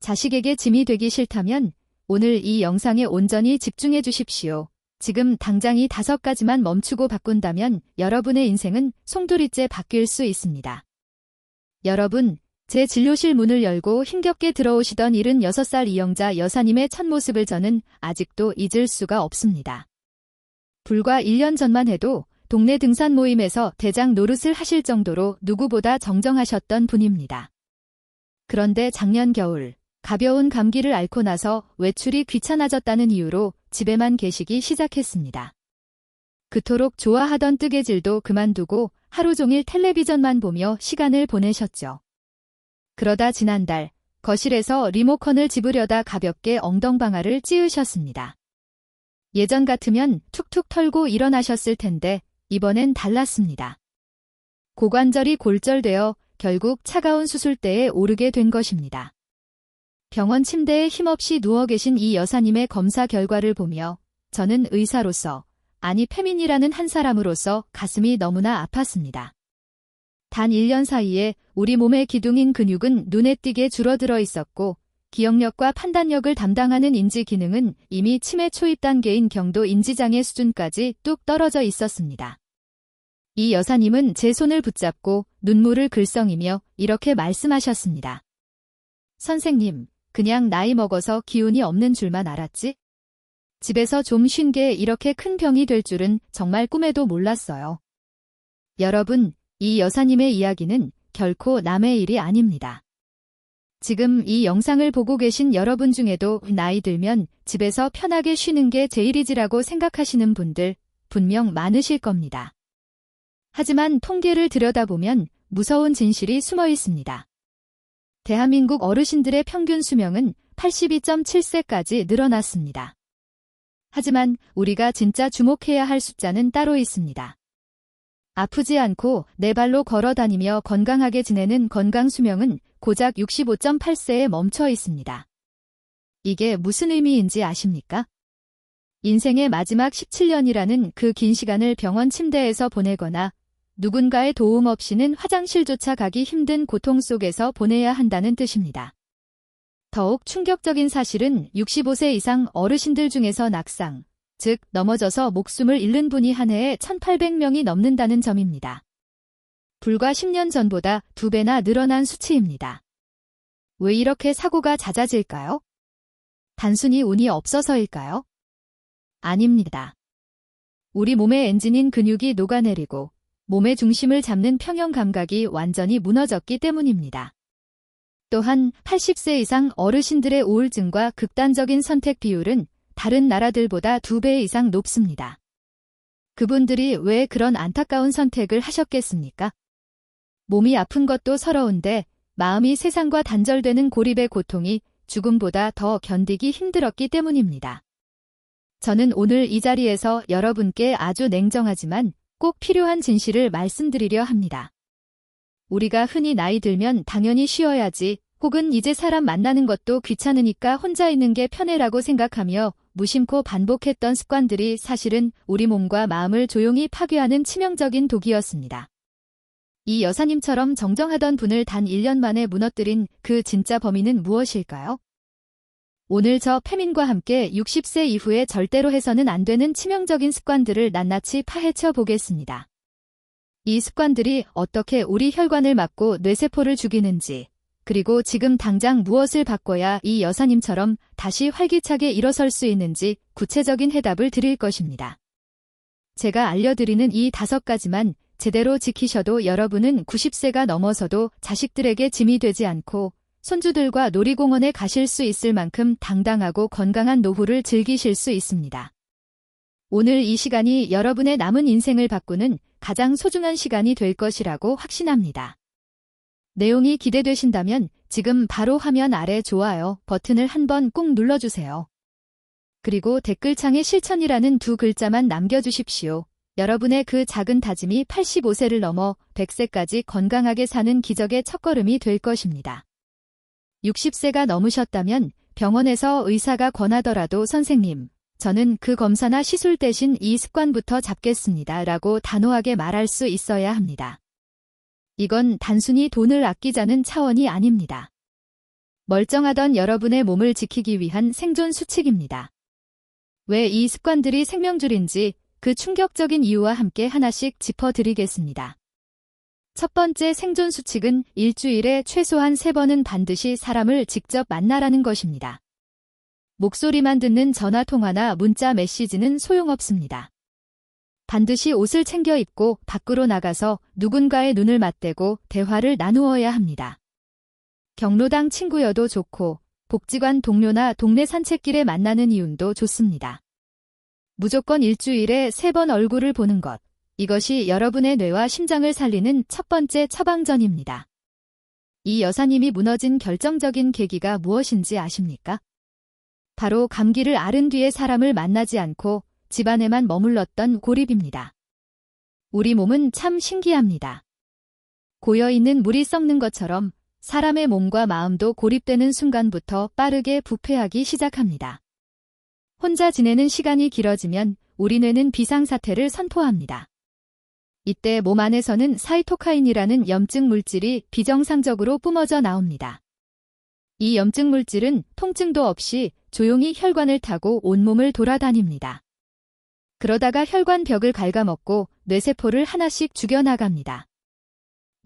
자식에게 짐이 되기 싫다면 오늘 이 영상에 온전히 집중해 주십시오. 지금 당장 이 5가지만 멈추고 바꾼다면 여러분의 인생은 송두리째 바뀔 수 있습니다. 여러분, 제 진료실 문을 열고 힘겹게 들어오시던 76살 이영자 여사님의 첫 모습을 저는 아직도 잊을 수가 없습니다. 불과 1년 전만 해도 동네 등산 모임에서 대장 노릇을 하실 정도로 누구보다 정정하셨던 분입니다. 그런데 작년 겨울 가벼운 감기를 앓고 나서 외출이 귀찮아졌다는 이유로 집에만 계시기 시작했습니다. 그토록 좋아하던 뜨개질도 그만두고 하루 종일 텔레비전만 보며 시간을 보내셨죠. 그러다 지난달 거실에서 리모컨을 집으려다 가볍게 엉덩방아를 찌으셨습니다. 예전 같으면 툭툭 털고 일어나셨을 텐데 이번엔 달랐습니다. 고관절이 골절되어 결국 차가운 수술대에 오르게 된 것입니다. 병원 침대에 힘없이 누워 계신 이 여사님의 검사 결과를 보며 저는 의사로서, 아니 페민이라는 한 사람으로서 가슴이 너무나 아팠습니다. 단 1년 사이에 우리 몸의 기둥인 근육은 눈에 띄게 줄어들어 있었고 기억력과 판단력을 담당하는 인지 기능은 이미 치매 초입 단계인 경도 인지장애 수준까지 뚝 떨어져 있었습니다. 이 여사님은 제 손을 붙잡고 눈물을 글썽이며 이렇게 말씀하셨습니다. 선생님, 그냥 나이 먹어서 기운이 없는 줄만 알았지? 집에서 좀 쉰 게 이렇게 큰 병이 될 줄은 정말 꿈에도 몰랐어요. 여러분, 이 여사님의 이야기는 결코 남의 일이 아닙니다. 지금 이 영상을 보고 계신 여러분 중에도 나이 들면 집에서 편하게 쉬는 게 제일이지라고 생각하시는 분들 분명 많으실 겁니다. 하지만 통계를 들여다보면 무서운 진실이 숨어 있습니다. 대한민국 어르신들의 평균 수명은 82.7세까지 늘어났습니다. 하지만 우리가 진짜 주목해야 할 숫자는 따로 있습니다. 아프지 않고 네 발로 걸어 다니며 건강하게 지내는 건강 수명은 고작 65.8세에 멈춰 있습니다. 이게 무슨 의미인지 아십니까? 인생의 마지막 17년이라는 그 긴 시간을 병원 침대에서 보내거나 누군가의 도움 없이는 화장실조차 가기 힘든 고통 속에서 보내야 한다는 뜻입니다. 더욱 충격적인 사실은 65세 이상 어르신들 중에서 낙상, 즉 넘어져서 목숨을 잃는 분이 한 해에 1,800명이 넘는다는 점입니다. 불과 10년 전보다 2배나 늘어난 수치입니다. 왜 이렇게 사고가 잦아질까요? 단순히 운이 없어서일까요? 아닙니다. 우리 몸의 엔진인 근육이 녹아내리고 몸의 중심을 잡는 평형 감각이 완전히 무너졌기 때문입니다. 또한 80세 이상 어르신들의 우울증과 극단적인 선택 비율은 다른 나라들보다 2배 이상 높습니다. 그분들이 왜 그런 안타까운 선택을 하셨겠습니까? 몸이 아픈 것도 서러운데 마음이 세상과 단절되는 고립의 고통이 죽음보다 더 견디기 힘들었기 때문입니다. 저는 오늘 이 자리에서 여러분께 아주 냉정하지만 꼭 필요한 진실을 말씀드리려 합니다. 우리가 흔히 나이 들면 당연히 쉬어야지 혹은 이제 사람 만나는 것도 귀찮으니까 혼자 있는 게 편해라고 생각하며 무심코 반복했던 습관들이 사실은 우리 몸과 마음을 조용히 파괴하는 치명적인 독이었습니다. 이 여사님처럼 정정하던 분을 단 1년 만에 무너뜨린 그 진짜 범인은 무엇일까요? 오늘 저 페민과 함께 60세 이후에 절대로 해서는 안 되는 치명적인 습관들을 낱낱이 파헤쳐 보겠습니다. 이 습관들이 어떻게 우리 혈관을 막고 뇌세포를 죽이는지, 그리고 지금 당장 무엇을 바꿔야 이 여사님처럼 다시 활기차게 일어설 수 있는지 구체적인 해답을 드릴 것입니다. 제가 알려드리는 이 5가지만 제대로 지키셔도 여러분은 90세가 넘어서도 자식들에게 짐이 되지 않고 손주들과 놀이공원에 가실 수 있을 만큼 당당하고 건강한 노후를 즐기실 수 있습니다. 오늘 이 시간이 여러분의 남은 인생을 바꾸는 가장 소중한 시간이 될 것이라고 확신합니다. 내용이 기대되신다면 지금 바로 화면 아래 좋아요 버튼을 한번 꼭 눌러주세요. 그리고 댓글창에 실천이라는 2글자만 남겨주십시오. 여러분의 그 작은 다짐이 85세를 넘어 100세까지 건강하게 사는 기적의 첫걸음이 될 것입니다. 60세가 넘으셨다면 병원에서 의사가 권하더라도 선생님, 저는 그 검사나 시술 대신 이 습관부터 잡겠습니다 라고 단호하게 말할 수 있어야 합니다. 이건 단순히 돈을 아끼자는 차원이 아닙니다. 멀쩡하던 여러분의 몸을 지키기 위한 생존 수칙입니다. 왜 이 습관들이 생명줄인지 그 충격적인 이유와 함께 하나씩 짚어드리겠습니다. 첫 번째 생존 수칙은 일주일에 최소한 3번은 반드시 사람을 직접 만나라는 것입니다. 목소리만 듣는 전화 통화나 문자 메시지는 소용없습니다. 반드시 옷을 챙겨 입고 밖으로 나가서 누군가의 눈을 맞대고 대화를 나누어야 합니다. 경로당 친구여도 좋고 복지관 동료나 동네 산책길에 만나는 이웃도 좋습니다. 무조건 일주일에 3번 얼굴을 보는 것. 이것이 여러분의 뇌와 심장을 살리는 첫 번째 처방전입니다. 이 여사님이 무너진 결정적인 계기가 무엇인지 아십니까? 바로 감기를 앓은 뒤에 사람을 만나지 않고 집안에만 머물렀던 고립입니다. 우리 몸은 참 신기합니다. 고여있는 물이 썩는 것처럼 사람의 몸과 마음도 고립되는 순간부터 빠르게 부패하기 시작합니다. 혼자 지내는 시간이 길어지면 우리 뇌는 비상사태를 선포합니다. 이때 몸 안에서는 사이토카인이라는 염증 물질이 비정상적으로 뿜어져 나옵니다. 이 염증 물질은 통증도 없이 조용히 혈관을 타고 온몸을 돌아다닙니다. 그러다가 혈관 벽을 갉아먹고 뇌세포를 하나씩 죽여나갑니다.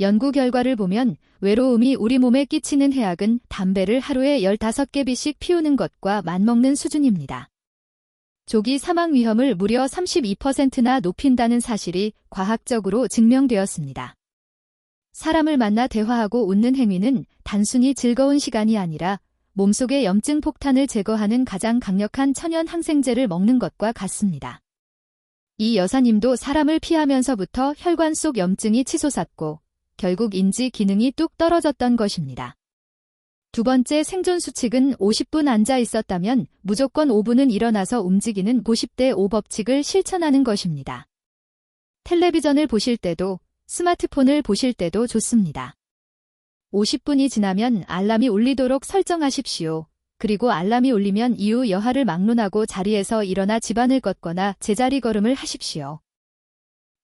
연구 결과를 보면 외로움이 우리 몸에 끼치는 해악은 담배를 하루에 15개비씩 피우는 것과 맞먹는 수준입니다. 조기 사망 위험을 무려 32%나 높인다는 사실이 과학적으로 증명되었습니다. 사람을 만나 대화하고 웃는 행위는 단순히 즐거운 시간이 아니라 몸속의 염증 폭탄을 제거하는 가장 강력한 천연 항생제를 먹는 것과 같습니다. 이 여사님도 사람을 피하면서부터 혈관 속 염증이 치솟았고 결국 인지 기능이 뚝 떨어졌던 것입니다. 두 번째 생존 수칙은 50분 앉아 있었다면 무조건 5분은 일어나서 움직이는 50대 5 법칙을 실천하는 것입니다. 텔레비전을 보실 때도 스마트폰을 보실 때도 좋습니다. 50분이 지나면 알람이 울리도록 설정하십시오. 그리고 알람이 울리면 이후 여하를 막론하고 자리에서 일어나 집안을 걷거나 제자리 걸음을 하십시오.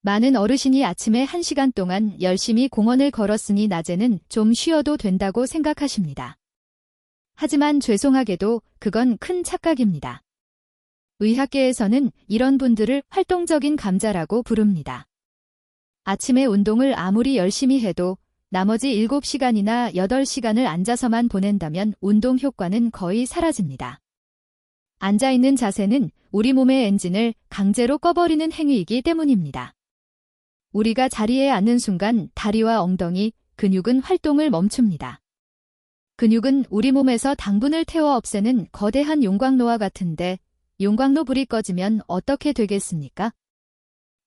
많은 어르신이 아침에 1시간 동안 열심히 공원을 걸었으니 낮에는 좀 쉬어도 된다고 생각하십니다. 하지만 죄송하게도 그건 큰 착각입니다. 의학계에서는 이런 분들을 활동적인 감자라고 부릅니다. 아침에 운동을 아무리 열심히 해도 나머지 7시간이나 8시간을 앉아서만 보낸다면 운동 효과는 거의 사라집니다. 앉아있는 자세는 우리 몸의 엔진을 강제로 꺼버리는 행위이기 때문입니다. 우리가 자리에 앉는 순간 다리와 엉덩이, 근육은 활동을 멈춥니다. 근육은 우리 몸에서 당분을 태워 없애는 거대한 용광로와 같은데 용광로 불이 꺼지면 어떻게 되겠습니까?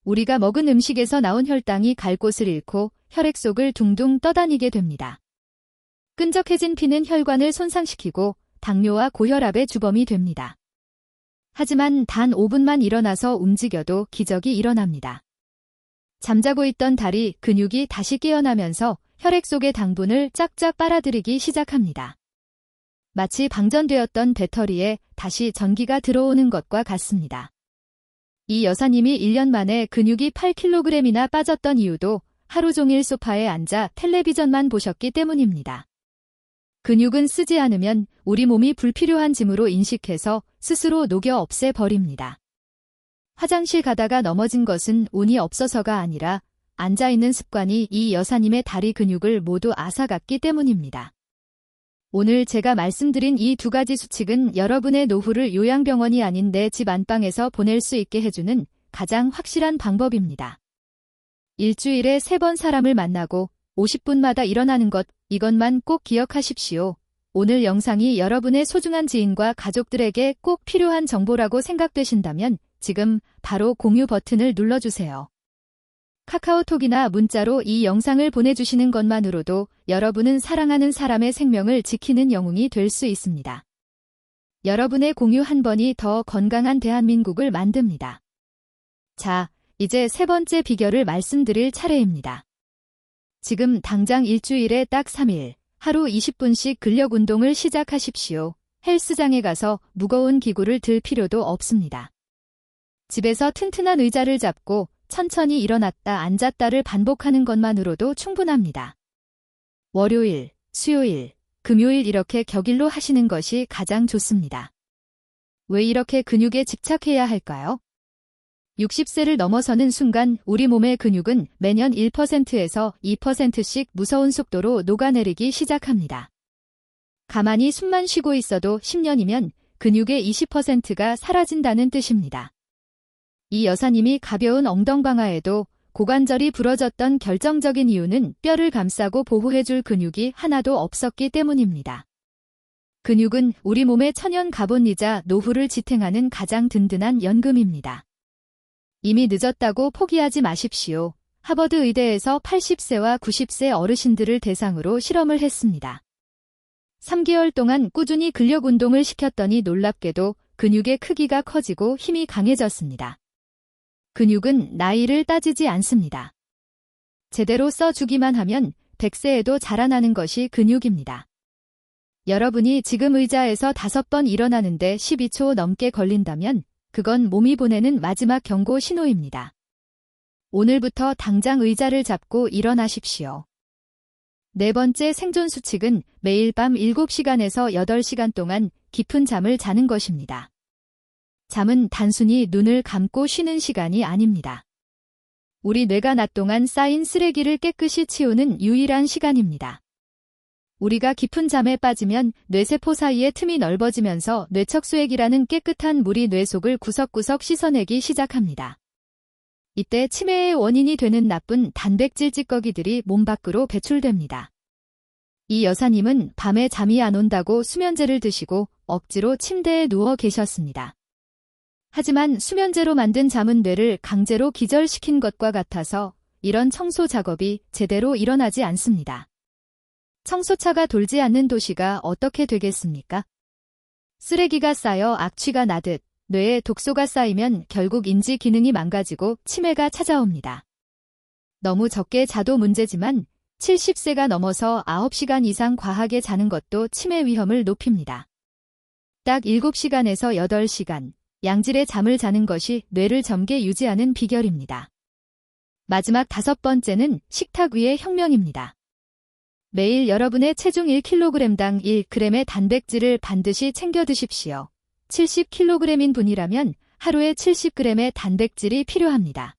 우리가 먹은 음식에서 나온 혈당이 갈 곳을 잃고 혈액 속을 둥둥 떠다니게 됩니다. 끈적해진 피는 혈관을 손상시키고 당뇨와 고혈압의 주범이 됩니다. 하지만 단 5분만 일어나서 움직여도 기적이 일어납니다. 잠자고 있던 다리, 근육이 다시 깨어나면서 혈액 속의 당분을 쫙쫙 빨아들이기 시작합니다. 마치 방전되었던 배터리에 다시 전기가 들어오는 것과 같습니다. 이 여사님이 1년 만에 근육이 8kg이나 빠졌던 이유도 하루 종일 소파에 앉아 텔레비전만 보셨기 때문입니다. 근육은 쓰지 않으면 우리 몸이 불필요한 짐으로 인식해서 스스로 녹여 없애버립니다. 화장실 가다가 넘어진 것은 운이 없어서가 아니라 앉아있는 습관이 이 여사님의 다리 근육을 모두 앗아갔기 때문입니다. 오늘 제가 말씀드린 이 2가지 수칙은 여러분의 노후를 요양병원이 아닌 내 집 안방에서 보낼 수 있게 해주는 가장 확실한 방법입니다. 일주일에 3번 사람을 만나고 50분마다 일어나는 것, 이것만 꼭 기억하십시오. 오늘 영상이 여러분의 소중한 지인과 가족들에게 꼭 필요한 정보라고 생각되신다면 지금 바로 공유 버튼을 눌러주세요. 카카오톡이나 문자로 이 영상을 보내주시는 것만으로도 여러분은 사랑하는 사람의 생명을 지키는 영웅이 될 수 있습니다. 여러분의 공유 한 번이 더 건강한 대한민국을 만듭니다. 자, 이제 3번째 비결을 말씀드릴 차례입니다. 지금 당장 일주일에 딱 3일, 하루 20분씩 근력 운동을 시작하십시오. 헬스장에 가서 무거운 기구를 들 필요도 없습니다. 집에서 튼튼한 의자를 잡고 천천히 일어났다 앉았다를 반복하는 것만으로도 충분합니다. 월요일, 수요일, 금요일 이렇게 격일로 하시는 것이 가장 좋습니다. 왜 이렇게 근육에 집착해야 할까요? 60세를 넘어서는 순간 우리 몸의 근육은 매년 1%에서 2%씩 무서운 속도로 녹아내리기 시작합니다. 가만히 숨만 쉬고 있어도 10년이면 근육의 20%가 사라진다는 뜻입니다. 이 여사님이 가벼운 엉덩방아에도 고관절이 부러졌던 결정적인 이유는 뼈를 감싸고 보호해줄 근육이 하나도 없었기 때문입니다. 근육은 우리 몸의 천연 가본이자 노후를 지탱하는 가장 든든한 연금입니다. 이미 늦었다고 포기하지 마십시오. 하버드 의대에서 80세와 90세 어르신들을 대상으로 실험을 했습니다. 3개월 동안 꾸준히 근력 운동을 시켰더니 놀랍게도 근육의 크기가 커지고 힘이 강해졌습니다. 근육은 나이를 따지지 않습니다. 제대로 써주기만 하면 100세에도 자라나는 것이 근육입니다. 여러분이 지금 의자에서 5번 일어나는데 12초 넘게 걸린다면 그건 몸이 보내는 마지막 경고 신호입니다. 오늘부터 당장 의자를 잡고 일어나십시오. 네 번째 생존 수칙은 매일 밤 7시간에서 8시간 동안 깊은 잠을 자는 것입니다. 잠은 단순히 눈을 감고 쉬는 시간이 아닙니다. 우리 뇌가 낮 동안 쌓인 쓰레기를 깨끗이 치우는 유일한 시간입니다. 우리가 깊은 잠에 빠지면 뇌세포 사이의 틈이 넓어지면서 뇌척수액이라는 깨끗한 물이 뇌 속을 구석구석 씻어내기 시작합니다. 이때 치매의 원인이 되는 나쁜 단백질 찌꺼기들이 몸 밖으로 배출됩니다. 이 여사님은 밤에 잠이 안 온다고 수면제를 드시고 억지로 침대에 누워 계셨습니다. 하지만 수면제로 만든 잠은 뇌를 강제로 기절시킨 것과 같아서 이런 청소 작업이 제대로 일어나지 않습니다. 청소차가 돌지 않는 도시가 어떻게 되겠습니까? 쓰레기가 쌓여 악취가 나듯 뇌에 독소가 쌓이면 결국 인지 기능이 망가지고 치매가 찾아옵니다. 너무 적게 자도 문제지만 70세가 넘어서 9시간 이상 과하게 자는 것도 치매 위험을 높입니다. 딱 7시간에서 8시간, 양질의 잠을 자는 것이 뇌를 젊게 유지하는 비결입니다. 마지막 5번째는 식탁 위의 혁명입니다. 매일 여러분의 체중 1kg당 1g의 단백질을 반드시 챙겨 드십시오. 70kg인 분이라면 하루에 70g의 단백질이 필요합니다.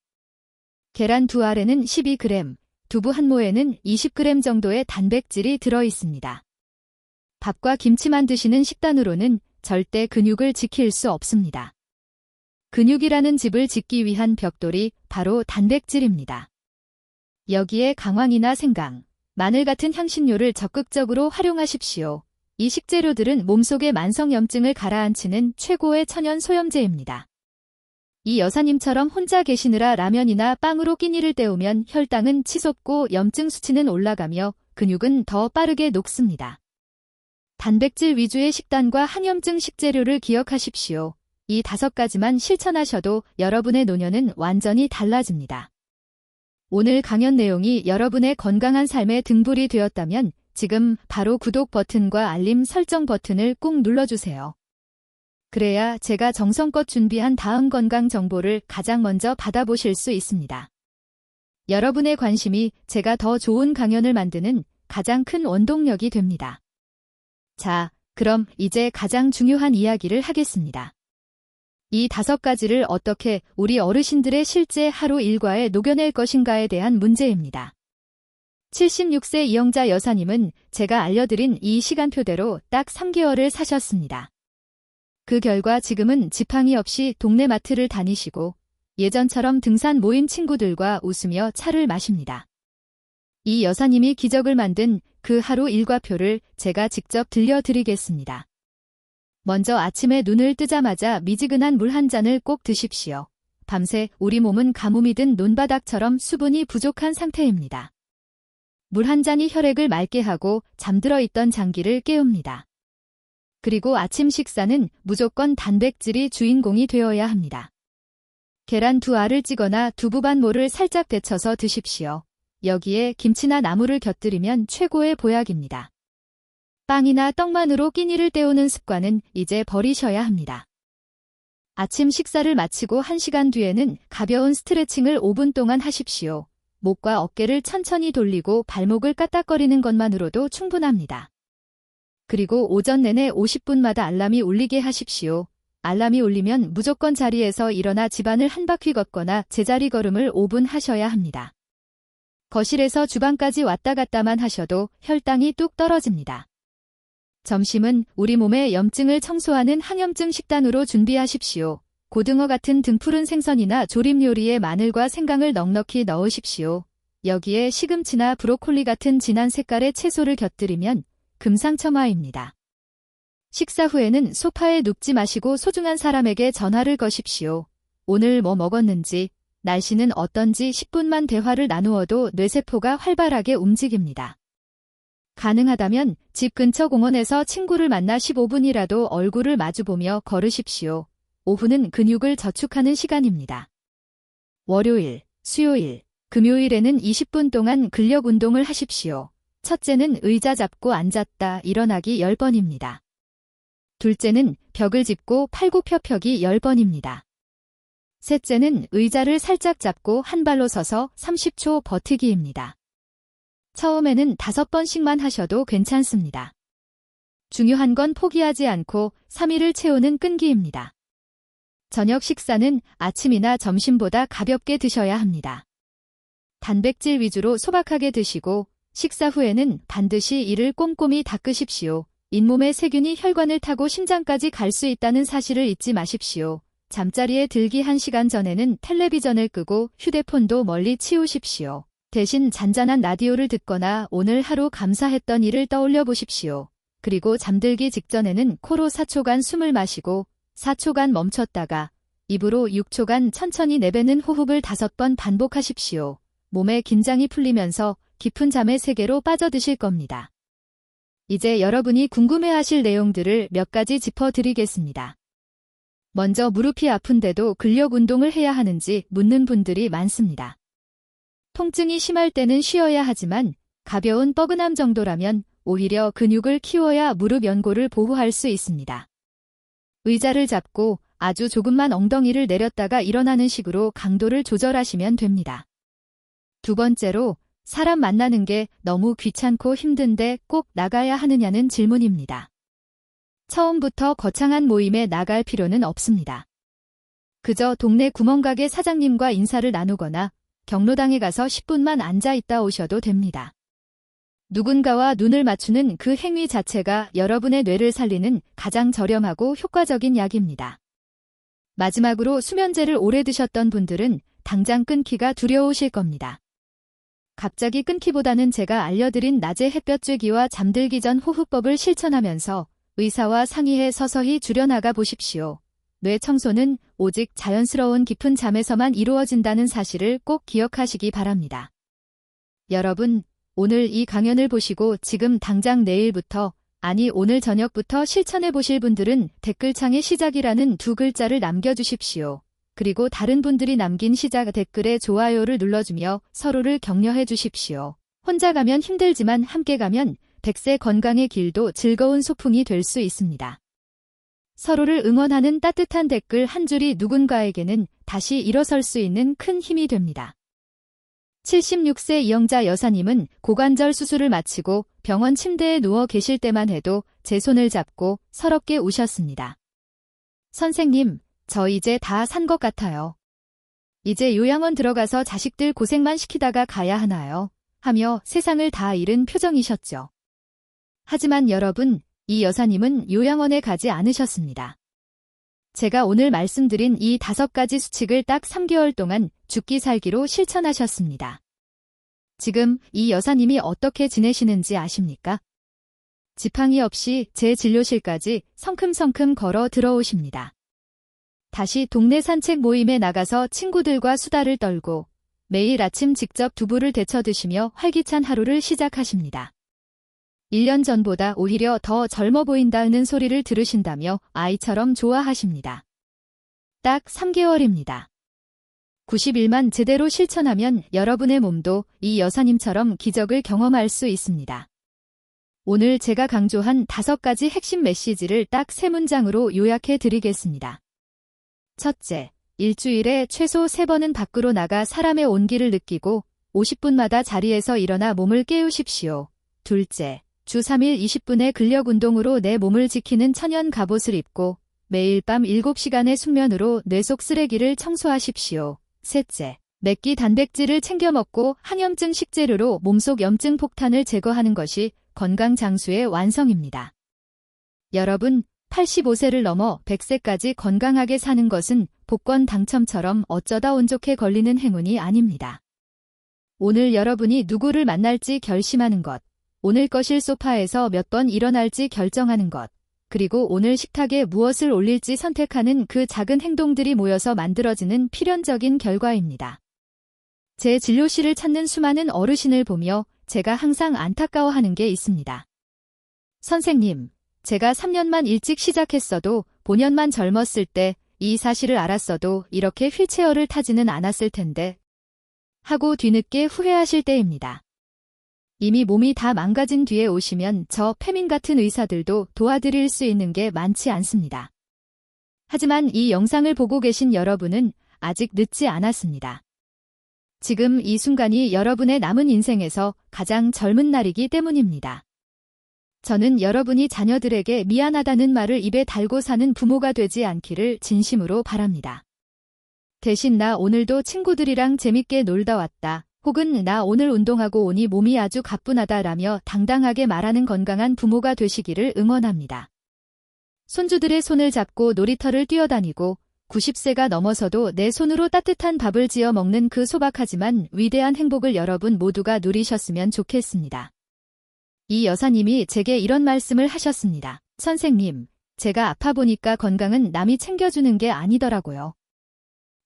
계란 2알에는 12g, 두부 한 모에는 20g 정도의 단백질이 들어 있습니다. 밥과 김치만 드시는 식단으로는 절대 근육을 지킬 수 없습니다. 근육이라는 집을 짓기 위한 벽돌이 바로 단백질입니다. 여기에 강황이나 생강, 마늘 같은 향신료를 적극적으로 활용하십시오. 이 식재료들은 몸속의 만성염증을 가라앉히는 최고의 천연 소염제입니다. 이 여사님처럼 혼자 계시느라 라면이나 빵으로 끼니를 때우면 혈당은 치솟고 염증 수치는 올라가며 근육은 더 빠르게 녹습니다. 단백질 위주의 식단과 항염증 식재료를 기억하십시오. 이 5가지만 실천하셔도 여러분의 노년은 완전히 달라집니다. 오늘 강연 내용이 여러분의 건강한 삶의 등불이 되었다면 지금 바로 구독 버튼과 알림 설정 버튼을 꾹 눌러주세요. 그래야 제가 정성껏 준비한 다음 건강 정보를 가장 먼저 받아보실 수 있습니다. 여러분의 관심이 제가 더 좋은 강연을 만드는 가장 큰 원동력이 됩니다. 자, 그럼 이제 가장 중요한 이야기를 하겠습니다. 이 5가지를 어떻게 우리 어르신들의 실제 하루 일과에 녹여낼 것인가에 대한 문제입니다. 76세 이영자 여사님은 제가 알려드린 이 시간표대로 딱 3개월을 사셨습니다. 그 결과 지금은 지팡이 없이 동네 마트를 다니시고 예전처럼 등산 모임 친구들과 웃으며 차를 마십니다. 이 여사님이 기적을 만든 그 하루 일과표를 제가 직접 들려드리겠습니다. 먼저 아침에 눈을 뜨자마자 미지근한 물 한 잔을 꼭 드십시오. 밤새 우리 몸은 가뭄이 든 논바닥처럼 수분이 부족한 상태입니다. 물 한 잔이 혈액을 맑게 하고 잠들어 있던 장기를 깨웁니다. 그리고 아침 식사는 무조건 단백질이 주인공이 되어야 합니다. 계란 2알을 찌거나 두부 반 모를 살짝 데쳐서 드십시오. 여기에 김치나 나물을 곁들이면 최고의 보약입니다. 빵이나 떡만으로 끼니를 때우는 습관은 이제 버리셔야 합니다. 아침 식사를 마치고 1시간 뒤에는 가벼운 스트레칭을 5분 동안 하십시오. 목과 어깨를 천천히 돌리고 발목을 까딱거리는 것만으로도 충분합니다. 그리고 오전 내내 50분마다 알람이 울리게 하십시오. 알람이 울리면 무조건 자리에서 일어나 집안을 한 바퀴 걷거나 제자리 걸음을 5분 하셔야 합니다. 거실에서 주방까지 왔다 갔다만 하셔도 혈당이 뚝 떨어집니다. 점심은 우리 몸의 염증을 청소하는 항염증 식단으로 준비하십시오. 고등어 같은 등푸른 생선이나 조림 요리에 마늘과 생강을 넉넉히 넣으십시오. 여기에 시금치나 브로콜리 같은 진한 색깔의 채소를 곁들이면 금상첨화입니다. 식사 후에는 소파에 눕지 마시고 소중한 사람에게 전화를 거십시오. 오늘 뭐 먹었는지, 날씨는 어떤지 10분만 대화를 나누어도 뇌세포가 활발하게 움직입니다. 가능하다면 집 근처 공원에서 친구를 만나 15분이라도 얼굴을 마주보며 걸으십시오. 오후는 근육을 저축하는 시간입니다. 월요일, 수요일, 금요일에는 20분 동안 근력 운동을 하십시오. 첫째는 의자 잡고 앉았다 일어나기 10번입니다. 둘째는 벽을 짚고 팔굽혀펴기 10번입니다. 셋째는 의자를 살짝 잡고 한 발로 서서 30초 버티기입니다. 처음에는 5번씩만 하셔도 괜찮습니다. 중요한 건 포기하지 않고 3일을 채우는 끈기입니다. 저녁 식사는 아침이나 점심보다 가볍게 드셔야 합니다. 단백질 위주로 소박하게 드시고 식사 후에는 반드시 이를 꼼꼼히 닦으십시오. 잇몸의 세균이 혈관을 타고 심장까지 갈 수 있다는 사실을 잊지 마십시오. 잠자리에 들기 1시간 전에는 텔레비전을 끄고 휴대폰도 멀리 치우십시오. 대신 잔잔한 라디오를 듣거나 오늘 하루 감사했던 일을 떠올려 보십시오. 그리고 잠들기 직전에는 코로 4초간 숨을 마시고 4초간 멈췄다가 입으로 6초간 천천히 내뱉는 호흡을 5번 반복하십시오. 몸의 긴장이 풀리면서 깊은 잠의 세계로 빠져드실 겁니다. 이제 여러분이 궁금해하실 내용들을 몇 가지 짚어드리겠습니다. 먼저 무릎이 아픈데도 근력 운동을 해야 하는지 묻는 분들이 많습니다. 통증이 심할 때는 쉬어야 하지만 가벼운 뻐근함 정도라면 오히려 근육을 키워야 무릎 연골을 보호할 수 있습니다. 의자를 잡고 아주 조금만 엉덩이를 내렸다가 일어나는 식으로 강도를 조절하시면 됩니다. 두 번째로, 사람 만나는 게 너무 귀찮고 힘든데 꼭 나가야 하느냐는 질문입니다. 처음부터 거창한 모임에 나갈 필요는 없습니다. 그저 동네 구멍가게 사장님과 인사를 나누거나 경로당에 가서 10분만 앉아 있다 오셔도 됩니다. 누군가와 눈을 맞추는 그 행위 자체가 여러분의 뇌를 살리는 가장 저렴하고 효과적인 약입니다. 마지막으로 수면제를 오래 드셨던 분들은 당장 끊기가 두려우실 겁니다. 갑자기 끊기보다는 제가 알려드린 낮에 햇볕 쬐기와 잠들기 전 호흡법을 실천하면서 의사와 상의해 서서히 줄여나가 보십시오. 뇌 청소는 오직 자연스러운 깊은 잠에서만 이루어진다는 사실을 꼭 기억하시기 바랍니다. 여러분, 오늘 이 강연을 보시고 지금 당장 내일부터, 아니 오늘 저녁부터 실천해 보실 분들은 댓글창에 시작이라는 2글자를 남겨주십시오. 그리고 다른 분들이 남긴 시작 댓글에 좋아요를 눌러주며 서로를 격려해 주십시오. 혼자 가면 힘들지만 함께 가면 100세 건강의 길도 즐거운 소풍이 될 수 있습니다. 서로를 응원하는 따뜻한 댓글 한 줄이 누군가에게는 다시 일어설 수 있는 큰 힘이 됩니다. 76세 이영자 여사님은 고관절 수술을 마치고 병원 침대에 누워 계실 때만 해도 제 손을 잡고 서럽게 우셨습니다. 선생님, 저 이제 다 산 것 같아요. 이제 요양원 들어가서 자식들 고생만 시키다가 가야 하나요? 하며 세상을 다 잃은 표정이셨죠. 하지만 여러분, 이 여사님은 요양원에 가지 않으셨습니다. 제가 오늘 말씀드린 이 5가지 수칙을 딱 3개월 동안 죽기 살기로 실천하셨습니다. 지금 이 여사님이 어떻게 지내시는지 아십니까? 지팡이 없이 제 진료실까지 성큼성큼 걸어 들어오십니다. 다시 동네 산책 모임에 나가서 친구들과 수다를 떨고 매일 아침 직접 두부를 데쳐 드시며 활기찬 하루를 시작하십니다. 1년 전보다 오히려 더 젊어 보인다는 소리를 들으신다며 아이처럼 좋아하십니다. 딱 3개월입니다. 90일만 제대로 실천하면 여러분의 몸도 이 여사님처럼 기적을 경험할 수 있습니다. 오늘 제가 강조한 5가지 핵심 메시지를 딱 3문장으로 요약해 드리겠습니다. 첫째, 일주일에 최소 3번은 밖으로 나가 사람의 온기를 느끼고 50분마다 자리에서 일어나 몸을 깨우십시오. 둘째, 주 3일 20분의 근력 운동으로 내 몸을 지키는 천연 갑옷을 입고 매일 밤 7시간의 숙면으로 뇌 속 쓰레기를 청소하십시오. 셋째, 맵기 단백질을 챙겨 먹고 항염증 식재료로 몸속 염증 폭탄을 제거하는 것이 건강 장수의 완성입니다. 여러분, 85세를 넘어 100세까지 건강하게 사는 것은 복권 당첨처럼 어쩌다 운 좋게 걸리는 행운이 아닙니다. 오늘 여러분이 누구를 만날지 결심하는 것, 오늘 거실 소파에서 몇 번 일어날지 결정하는 것, 그리고 오늘 식탁에 무엇을 올릴지 선택하는 그 작은 행동들이 모여서 만들어지는 필연적인 결과입니다. 제 진료실을 찾는 수많은 어르신을 보며 제가 항상 안타까워하는 게 있습니다. 선생님, 제가 3년만 일찍 시작했어도 5년만 젊었을 때 이 사실을 알았어도 이렇게 휠체어를 타지는 않았을 텐데 하고 뒤늦게 후회하실 때입니다. 이미 몸이 다 망가진 뒤에 오시면 저 페민 같은 의사들도 도와드릴 수 있는 게 많지 않습니다. 하지만 이 영상을 보고 계신 여러분은 아직 늦지 않았습니다. 지금 이 순간이 여러분의 남은 인생에서 가장 젊은 날이기 때문입니다. 저는 여러분이 자녀들에게 미안하다는 말을 입에 달고 사는 부모가 되지 않기를 진심으로 바랍니다. 대신 나 오늘도 친구들이랑 재밌게 놀다 왔다. 혹은 나 오늘 운동하고 오니 몸이 아주 가뿐하다라며 당당하게 말하는 건강한 부모가 되시기를 응원합니다. 손주들의 손을 잡고 놀이터를 뛰어다니고 90세가 넘어서도 내 손으로 따뜻한 밥을 지어 먹는 그 소박하지만 위대한 행복을 여러분 모두가 누리셨으면 좋겠습니다. 이 여사님이 제게 이런 말씀을 하셨습니다. 선생님, 제가 아파 보니까 건강은 남이 챙겨주는 게 아니더라고요.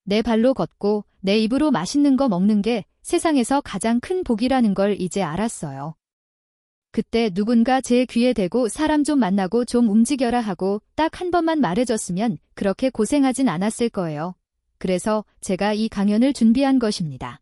내 발로 걷고 내 입으로 맛있는 거 먹는 게 세상에서 가장 큰 복이라는 걸 이제 알았어요. 그때 누군가 제 귀에 대고 사람 좀 만나고 좀 움직여라 하고 딱 한 번만 말해줬으면 그렇게 고생하진 않았을 거예요. 그래서 제가 이 강연을 준비한 것입니다.